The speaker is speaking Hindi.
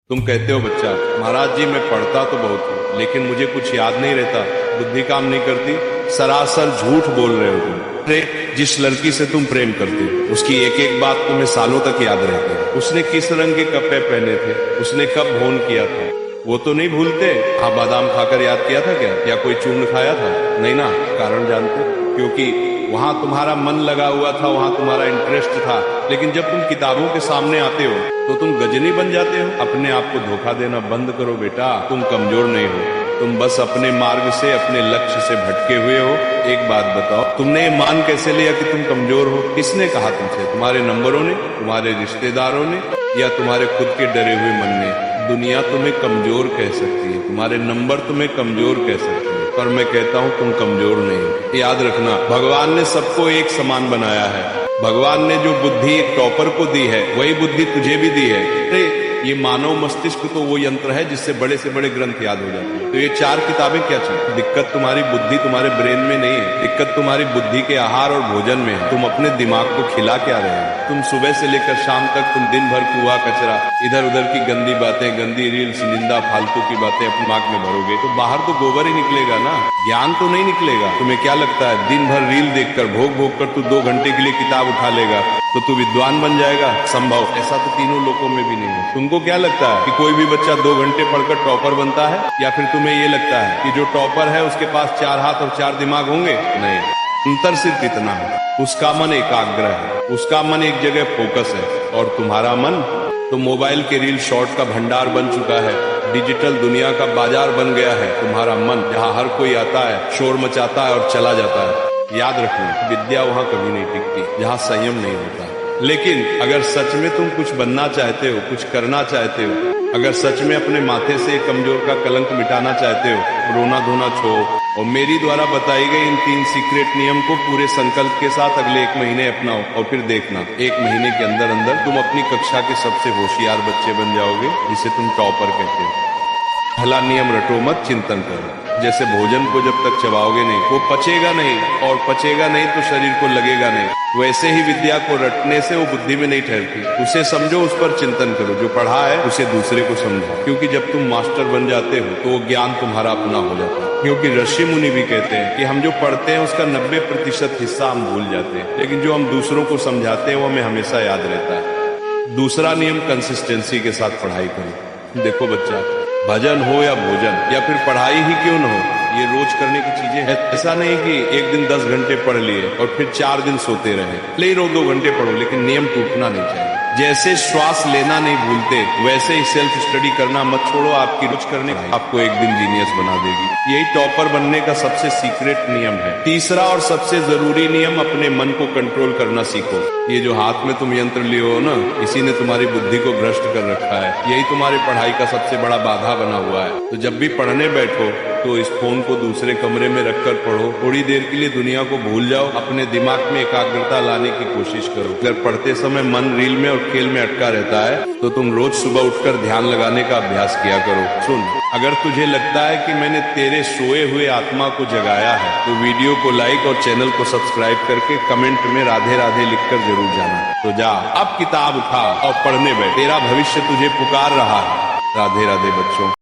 तुम कहते हो बच्चा, महाराज जी मैं पढ़ता तो बहुत हूँ लेकिन मुझे कुछ याद नहीं रहता, बुद्धि काम नहीं करती। सरासर झूठ बोल रहे हो तुम। अरे जिस लड़की से तुम प्रेम करते हो उसकी एक एक बात तुम्हें सालों तक याद रहती है। उसने किस रंग के कपड़े पहने थे, उसने कब भोन किया था, वो तो नहीं भूलते। हाँ, बादाम खाकर याद किया था क्या, या कोई चूर्ण खाया था? नहीं ना। कारण जानते? क्योंकि वहां तुम्हारा मन लगा हुआ था, वहां तुम्हारा इंटरेस्ट था। लेकिन जब तुम किताबों के सामने आते हो तो तुम गजनी बन जाते हो। अपने आप को धोखा देना बंद करो बेटा, तुम कमजोर नहीं हो, तुम बस अपने मार्ग से, अपने लक्ष्य से भटके हुए हो। एक बात बताओ, तुमने ये मान कैसे लिया कि तुम कमजोर हो? किसने कहा तुमसे? तुम्हारे नंबरों ने, तुम्हारे रिश्तेदारों ने, या तुम्हारे खुद के डरे हुए मन ने? दुनिया तुम्हें कमजोर कह सकती है, तुम्हारे नंबर तुम्हें कमजोर कह सकते हैं, पर मैं कहता हूँ तुम कमजोर नहीं। याद रखना, भगवान ने सबको एक समान बनाया है। भगवान ने जो बुद्धि एक टॉपर को दी है वही बुद्धि तुझे भी दी है। अरे ये मानव मस्तिष्क तो वो यंत्र है जिससे बड़े से बड़े ग्रंथ याद हो जाते हैं। तो ये 4 किताबें क्या चाहिए? दिक्कत तुम्हारी बुद्धि, तुम्हारे ब्रेन में नहीं है, दिक्कत तुम्हारी बुद्धि के आहार और भोजन में है। तुम अपने दिमाग को खिला क्या रहे हो? तुम सुबह से लेकर शाम तक तुम दिन भर कूड़ा कचरा, इधर उधर की गंदी बातें, गंदी रील्स, निंदा, फालतू की बातें अपने दिमाग में भरोगे तो बाहर तो गोबर ही निकलेगा ना, ज्ञान तो नहीं निकलेगा। तुम्हें क्या लगता है दिन भर रील देखकर, भोग भोग कर तू 2 घंटे के लिए किताब उठा लेगा तो तू विद्वान बन जाएगा? संभव? ऐसा तो तीनों लोगों में भी नहीं है। तुमको क्या लगता है कि कोई भी बच्चा 2 घंटे पढ़कर टॉपर बनता है? या फिर तुम्हें ये लगता है कि जो टॉपर है उसके पास 4 हाथ और 4 दिमाग होंगे? नहीं, अंतर सिर्फ इतना है, उसका मन एकाग्र है, उसका मन एक जगह फोकस है। और तुम्हारा मन तो मोबाइल के रील शॉर्ट का भंडार बन चुका है, डिजिटल दुनिया का बाजार बन गया है। तुम्हारा मन जहाँ हर कोई आता है, शोर मचाता है और चला जाता है। याद रखना, विद्या वहां कभी नहीं टिकती जहां संयम नहीं होता। लेकिन अगर सच में तुम कुछ बनना चाहते हो, कुछ करना चाहते हो, अगर सच में अपने माथे से कमजोर का कलंक मिटाना चाहते हो, रोना धोना छोड़ो और मेरी द्वारा बताई गई इन 3 सीक्रेट नियम को पूरे संकल्प के साथ अगले 1 महीने अपनाओ और फिर देखना 1 महीने के अंदर अंदर तुम अपनी कक्षा के सबसे होशियार बच्चे बन जाओगे, जिसे तुम टॉपर कहते हो। पहला नियम रटो मत, चिंतन करो। जैसे भोजन को जब तक चबाओगे नहीं वो पचेगा नहीं, और पचेगा नहीं तो शरीर को लगेगा नहीं, वैसे ही विद्या को रटने से वो बुद्धि में नहीं ठहरती। उसे समझो, उस पर चिंतन करो, जो पढ़ा है उसे दूसरे को समझो। क्योंकि जब तुम मास्टर बन जाते हो तो वो ज्ञान तुम्हारा अपना हो जाता है। क्योंकि ऋषि मुनि भी कहते हैं कि हम जो पढ़ते हैं उसका 90% हिस्सा हम भूल जाते हैं, लेकिन जो हम दूसरों को समझाते हैं वो हमें हमेशा याद रहता है। दूसरा नियम, कंसिस्टेंसी के साथ पढ़ाई करो। देखो बच्चा, भजन हो या भोजन या फिर पढ़ाई ही क्यों न हो, ये रोज करने की चीजें हैं। ऐसा नहीं कि एक दिन 10 घंटे पढ़ लिए और फिर 4 दिन सोते रहे। ले रोज 2 घंटे पढ़ो, लेकिन नियम टूटना नहीं चाहिए। जैसे श्वास लेना नहीं भूलते वैसे ही सेल्फ स्टडी करना मत छोड़ो। आपकी रोज करने आपको एक दिन जीनियस बना देगी। यही टॉपर बनने का सबसे सीक्रेट नियम है। तीसरा और सबसे जरूरी नियम, अपने मन को कंट्रोल करना सीखो। ये जो हाथ में तुम यंत्र लिए हो ना, इसी ने तुम्हारी बुद्धि को भ्रष्ट कर रखा है। यही तुम्हारी पढ़ाई का सबसे बड़ा बाधा बना हुआ है। तो जब भी पढ़ने बैठो तो इस फोन को दूसरे कमरे में रखकर पढ़ो। थोड़ी देर के लिए दुनिया को भूल जाओ, अपने दिमाग में एकाग्रता लाने की कोशिश करो। अगर पढ़ते समय मन रील में और खेल में अटका रहता है तो तुम रोज सुबह उठकर ध्यान लगाने का अभ्यास किया करो। सुन, अगर तुझे लगता है कि मैंने तेरे सोए हुए आत्मा को जगाया है तो वीडियो को लाइक और चैनल को सब्सक्राइब करके कमेंट में राधे राधे लिखकर जरूर जाना। तो जा, अब किताब उठा और पढ़ने बैठ, तेरा भविष्य तुझे पुकार रहा है। राधे राधे बच्चों।